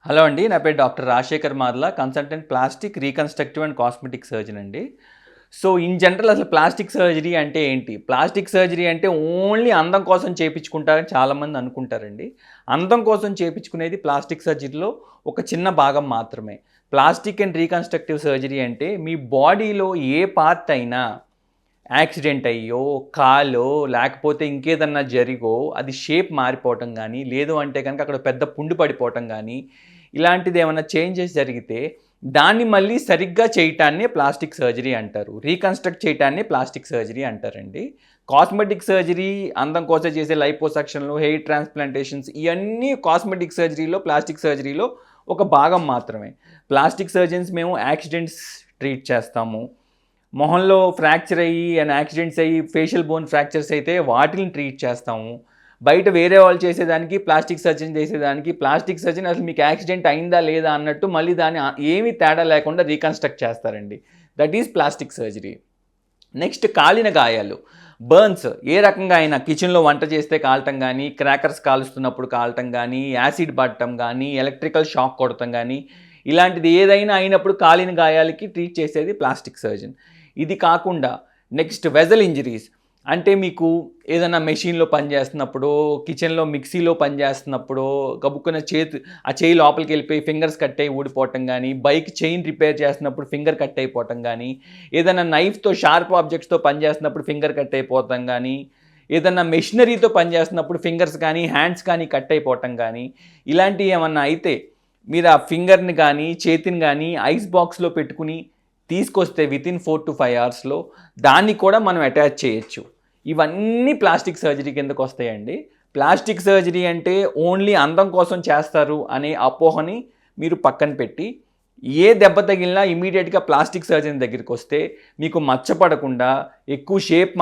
Hello అండి. నా పేరు doctor Rajasekhar Marla, consultant plastic reconstructive and cosmetic surgeon అండి. సో, ఇన్ జనరల్ అసలు ప్లాస్టిక్ సర్జరీ అంటే ఏంటి? ప్లాస్టిక్ సర్జరీ అంటే ఓన్లీ అందం కోసం చేపించుకుంటారని చాలామంది అనుకుంటారండి. అందం కోసం చేపించుకునేది ప్లాస్టిక్ సర్జరీలో ఒక చిన్న భాగం మాత్రమే. ప్లాస్టిక్ అండ్ రీకన్‌స్ట్రక్టివ్ సర్జరీ అంటే మీ బాడీలో ఏ పార్ట్ అయినా యాక్సిడెంట్ అయ్యో, కాలో లేకపోతే ఇంకేదన్నా జరిగో అది షేప్ మారిపోవటం గానీ, లేదు అంటే గనక అక్కడ పెద్ద పుండు పడిపోవటం గానీ, ఇలాంటిదేమన్నా చేంజెస్ జరిగితే దాన్ని మళ్ళీ సరిగ్గా చేయటాన్నే ప్లాస్టిక్ సర్జరీ అంటారు. రీకన్‌స్ట్రక్ట్ చేయటాన్ని ప్లాస్టిక్ సర్జరీ అంటారండి. కాస్మెటిక్ సర్జరీ అందం కోసం చేసే లైపోసక్షన్‌లు, హెయిర్ ట్రాన్స్‌ప్లాంటేషన్స్ ఇయన్నీ కాస్మెటిక్ సర్జరీలో, ప్లాస్టిక్ సర్జరీలో ఒక భాగం మాత్రమే. ప్లాస్టిక్ సర్జన్స్ మేము యాక్సిడెంట్స్ ట్రీట్ చేస్తాము. మొహంలో ఫ్రాక్చర్ అయ్యి యాక్సిడెంట్స్ అయ్యి ఫేషియల్ బోన్ ఫ్రాక్చర్స్ అయితే వాటిని ట్రీట్ చేస్తాము. బయట వేరే వాళ్ళు చేసేదానికి, ప్లాస్టిక్ సర్జన్ చేసేదానికి, ప్లాస్టిక్ సర్జన్ అసలు మీకు యాక్సిడెంట్ అయిందా లేదా అన్నట్టు మళ్ళీ దాన్ని ఏమీ తేడా లేకుండా రీకన్‌స్ట్రక్ట్ చేస్తారండి. That is plastic surgery. Next కాలిన గాయాలు, బర్న్స్ ఏ రకంగా అయినా కిచెన్‌లో వంట చేస్తే కాలటం గానీ, క్రాకర్స్ కాలుస్తున్నప్పుడు కాలటం గానీ, యాసిడ్ పడటం గానీ, ఎలక్ట్రికల్ షాక్ కొడటం గానీ, ఇలాంటిది ఏదైనా అయినప్పుడు కాలిన గాయాలకి ట్రీట్ చేసేది ప్లాస్టిక్ సర్జన్. ఇది కాకుండా నెక్స్ట్ వెజల్ ఇంజరీస్ అంటే మీకు ఏదైనా మెషిన్‌లో పని చేస్తున్నప్పుడో, కిచెన్‌లో మిక్సీలో పని చేస్తున్నప్పుడో గబుక్కున ఆ చేయి లోపలికి వెళ్ళిపోయి ఫింగర్స్ కట్ అయ్యి ఊడిపోవటం గానీ, బైక్ చైన్ రిపేర్ చేస్తున్నప్పుడు ఫింగర్ కట్ అయిపోవటం గానీ, ఏదైనా నైఫ్‌తో షార్ప్ ఆబ్జెక్ట్స్‌తో పని చేస్తున్నప్పుడు ఫింగర్ కట్ అయిపోవటం గానీ, ఏదన్నా మెషినరీతో పని చేస్తున్నప్పుడు ఫింగర్స్ కానీ, హ్యాండ్స్ కానీ కట్ అయిపోవటం గానీ, ఇలాంటివి ఏమన్నా అయితే మీరు ఆ ఫింగర్‌ని గానీ, చేతిని గానీ ఐస్ బాక్స్‌లో పెట్టుకుని తీసుకొస్తే వితిన్ 4-5 అవర్స్‌లో దాన్ని కూడా మనం అటాచ్ చేయొచ్చు. ఇవన్నీ ప్లాస్టిక్ సర్జరీ కిందకొస్తాయండి. ప్లాస్టిక్ సర్జరీ అంటే ఓన్లీ అందం కోసం చేస్తారు అనే అపోహని మీరు పక్కన పెట్టి, ఏ దెబ్బ తగిలినా ఇమ్మీడియేట్‌గా ప్లాస్టిక్ సర్జన్ దగ్గరికొస్తే మీకు మచ్చ పడకుండా, ఎక్కువ షేప్